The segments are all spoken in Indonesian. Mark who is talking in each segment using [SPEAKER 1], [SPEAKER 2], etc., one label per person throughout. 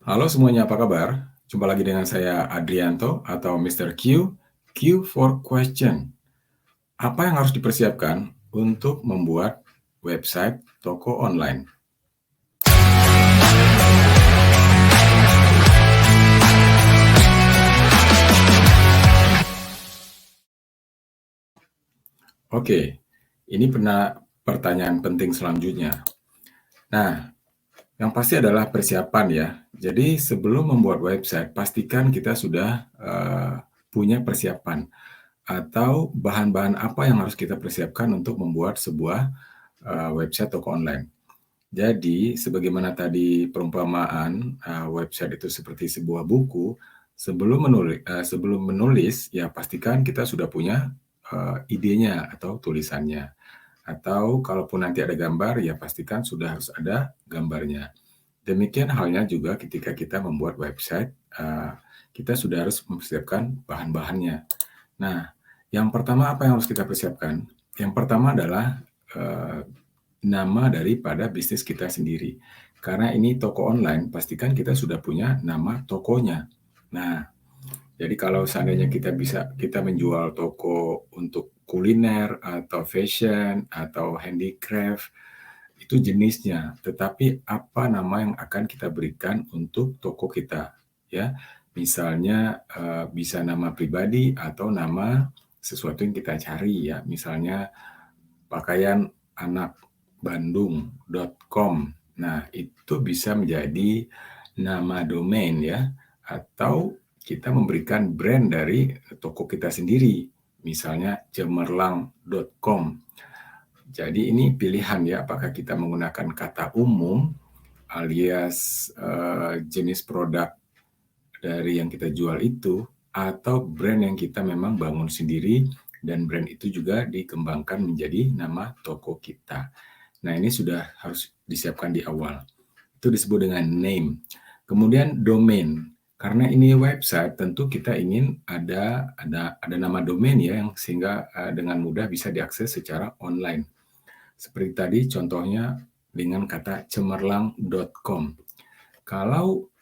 [SPEAKER 1] Halo semuanya, apa kabar? Jumpa lagi dengan saya Adrianto atau Mr. Q. Q for question. Apa yang harus dipersiapkan untuk membuat website toko online? Oke, ini pertanyaan penting selanjutnya. Nah, yang pasti adalah persiapan ya. Jadi sebelum membuat website, pastikan kita sudah punya persiapan atau bahan-bahan apa yang harus kita persiapkan untuk membuat sebuah website toko online. Jadi, sebagaimana tadi perumpamaan website itu seperti sebuah buku, sebelum menulis, ya pastikan kita sudah punya idenya atau tulisannya. Atau kalaupun nanti ada gambar, ya pastikan sudah harus ada gambarnya. Demikian halnya juga ketika kita membuat website, kita sudah harus mempersiapkan bahan-bahannya. Nah, yang pertama apa yang harus kita persiapkan? Yang pertama adalah nama daripada bisnis kita sendiri. Karena ini toko online, pastikan kita sudah punya nama tokonya. Nah, jadi kalau seandainya kita menjual toko untuk kuliner atau fashion atau handicraft, itu jenisnya. Tetapi apa nama yang akan kita berikan untuk toko kita, ya? Misalnya bisa nama pribadi atau nama sesuatu yang kita cari ya. Misalnya pakaian anak bandung.com. Nah, itu bisa menjadi nama domain ya, atau kita memberikan brand dari toko kita sendiri, misalnya cemerlang.com. Jadi ini pilihan ya, apakah kita menggunakan kata umum alias jenis produk dari yang kita jual itu, atau brand yang kita memang bangun sendiri dan brand itu juga dikembangkan menjadi nama toko kita. Nah, ini sudah harus disiapkan di awal. Itu disebut dengan name. Kemudian domain. Karena ini website, tentu kita ingin ada nama domain ya, yang sehingga dengan mudah bisa diakses secara online. Seperti tadi contohnya dengan kata cemerlang.com. Kalau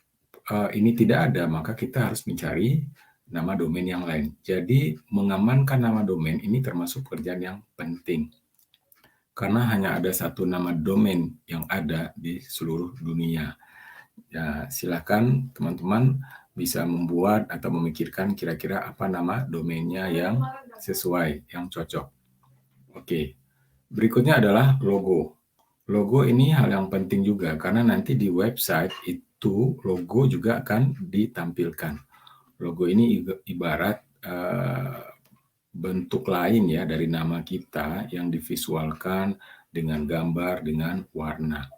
[SPEAKER 1] ini tidak ada, maka kita harus mencari nama domain yang lain. Jadi mengamankan nama domain ini termasuk pekerjaan yang penting. Karena hanya ada satu nama domain yang ada di seluruh dunia. Ya, silakan teman-teman bisa membuat atau memikirkan kira-kira apa nama domainnya yang sesuai, yang cocok. Oke, berikutnya adalah logo. Logo ini hal yang penting juga karena nanti di website itu logo juga akan ditampilkan. Logo ini ibarat bentuk lain ya dari nama kita yang divisualkan dengan gambar, dengan warna.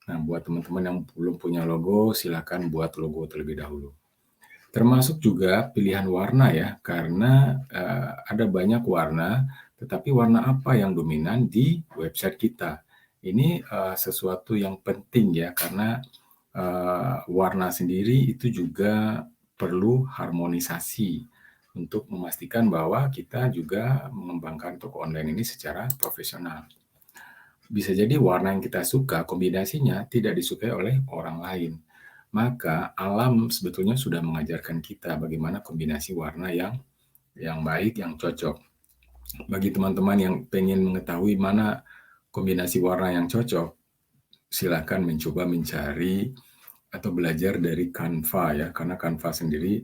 [SPEAKER 1] Nah, buat teman-teman yang belum punya logo, silakan buat logo terlebih dahulu. Termasuk juga pilihan warna ya, karena ada banyak warna, tetapi warna apa yang dominan di website kita. Ini sesuatu yang penting ya, karena warna sendiri itu juga perlu harmonisasi untuk memastikan bahwa kita juga mengembangkan toko online ini secara profesional. Bisa jadi warna yang kita suka, kombinasinya tidak disukai oleh orang lain. Maka alam sebetulnya sudah mengajarkan kita bagaimana kombinasi warna yang baik, yang cocok. Bagi teman-teman yang pengen mengetahui mana kombinasi warna yang cocok, silakan mencoba mencari atau belajar dari Canva ya, karena Canva sendiri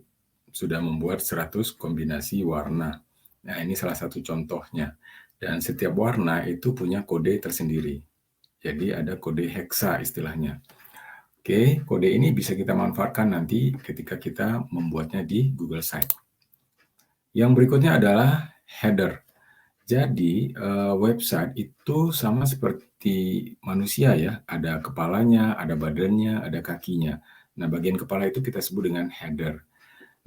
[SPEAKER 1] sudah membuat 100 kombinasi warna. Nah, ini salah satu contohnya. Dan setiap warna itu punya kode tersendiri. Jadi ada kode hexa istilahnya. Oke, kode ini bisa kita manfaatkan nanti ketika kita membuatnya di Google Site. Yang berikutnya adalah header. Jadi website itu sama seperti manusia ya, ada kepalanya, ada badannya, ada kakinya. Nah, bagian kepala itu kita sebut dengan header.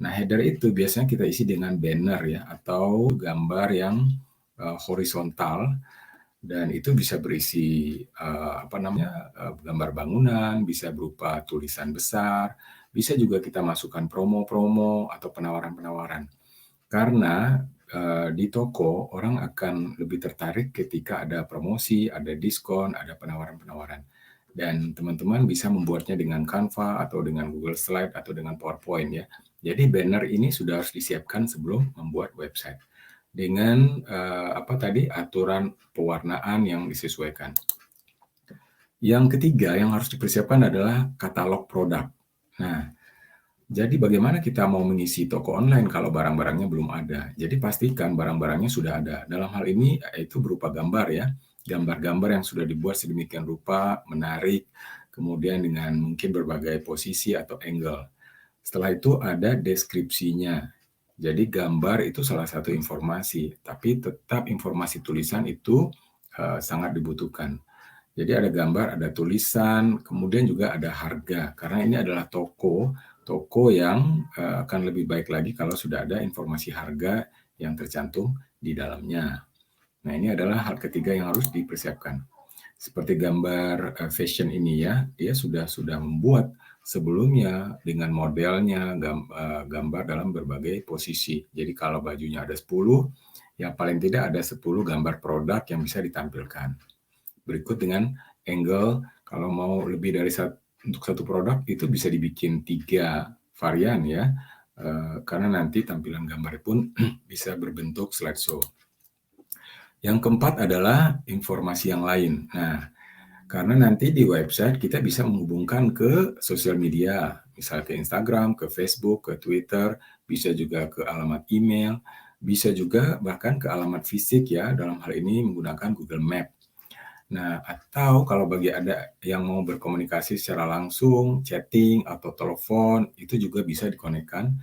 [SPEAKER 1] Nah, header itu biasanya kita isi dengan banner ya, atau gambar yang horizontal, dan itu bisa berisi gambar bangunan, bisa berupa tulisan besar, bisa juga kita masukkan promo-promo atau penawaran-penawaran. Karena di toko orang akan lebih tertarik ketika ada promosi, ada diskon, ada penawaran-penawaran. Dan teman-teman bisa membuatnya dengan Canva atau dengan Google Slide atau dengan PowerPoint ya. Jadi banner ini sudah harus disiapkan sebelum membuat website dengan aturan pewarnaan yang disesuaikan. Yang ketiga yang harus dipersiapkan adalah katalog produk. Nah, jadi bagaimana kita mau mengisi toko online kalau barang-barangnya belum ada? Jadi pastikan barang-barangnya sudah ada. Dalam hal ini itu berupa gambar ya. Gambar-gambar yang sudah dibuat sedemikian rupa, menarik, kemudian dengan mungkin berbagai posisi atau angle. Setelah itu ada deskripsinya. Jadi gambar itu salah satu informasi, tapi tetap informasi tulisan itu sangat dibutuhkan. Jadi ada gambar, ada tulisan, kemudian juga ada harga. Karena ini adalah toko yang akan lebih baik lagi kalau sudah ada informasi harga yang tercantum di dalamnya. Nah, ini adalah hal ketiga yang harus dipersiapkan. Seperti gambar fashion ini ya, dia sudah membuat sebelumnya dengan modelnya, gambar dalam berbagai posisi. Jadi kalau bajunya ada 10, ya paling tidak ada 10 gambar produk yang bisa ditampilkan. Berikut dengan angle, kalau mau lebih dari untuk satu produk itu bisa dibikin 3 varian ya, karena nanti tampilan gambar pun bisa berbentuk slideshow. Yang keempat adalah informasi yang lain. Nah, karena nanti di website kita bisa menghubungkan ke sosial media, misalnya ke Instagram, ke Facebook, ke Twitter, bisa juga ke alamat email, bisa juga bahkan ke alamat fisik ya, dalam hal ini menggunakan Google Map. Nah, atau kalau bagi ada yang mau berkomunikasi secara langsung, chatting atau telepon, itu juga bisa dikonekkan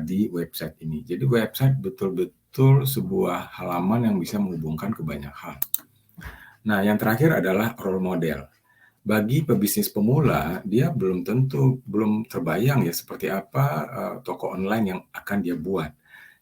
[SPEAKER 1] di website ini. Jadi website betul-betul sebuah halaman yang bisa menghubungkan ke banyak hal. Nah, yang terakhir adalah role model. Bagi pebisnis pemula, dia belum terbayang ya seperti apa toko online yang akan dia buat.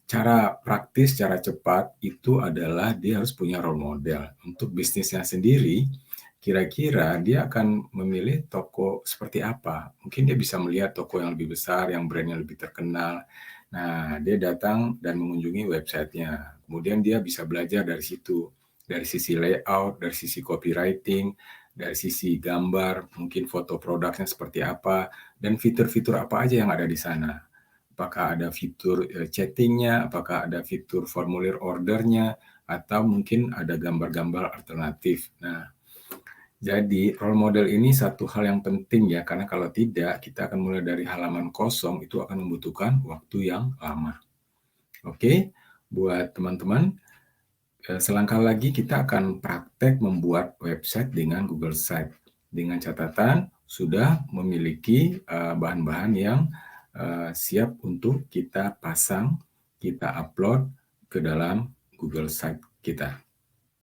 [SPEAKER 1] Cara praktis, cara cepat itu adalah dia harus punya role model. Untuk bisnisnya sendiri, kira-kira dia akan memilih toko seperti apa. Mungkin dia bisa melihat toko yang lebih besar, yang brandnya lebih terkenal. Nah, dia datang dan mengunjungi websitenya. Kemudian dia bisa belajar dari situ. Dari sisi layout, dari sisi copywriting, dari sisi gambar, mungkin foto produknya seperti apa, dan fitur-fitur apa aja yang ada di sana. Apakah ada fitur chatting-nya, apakah ada fitur formulir ordernya, atau mungkin ada gambar-gambar alternatif. Nah, jadi role model ini satu hal yang penting ya, karena kalau tidak, kita akan mulai dari halaman kosong, itu akan membutuhkan waktu yang lama. Oke, buat teman-teman, selangkah lagi kita akan praktek membuat website dengan Google Site. Dengan catatan, sudah memiliki bahan-bahan yang siap untuk kita pasang, kita upload ke dalam Google Site kita.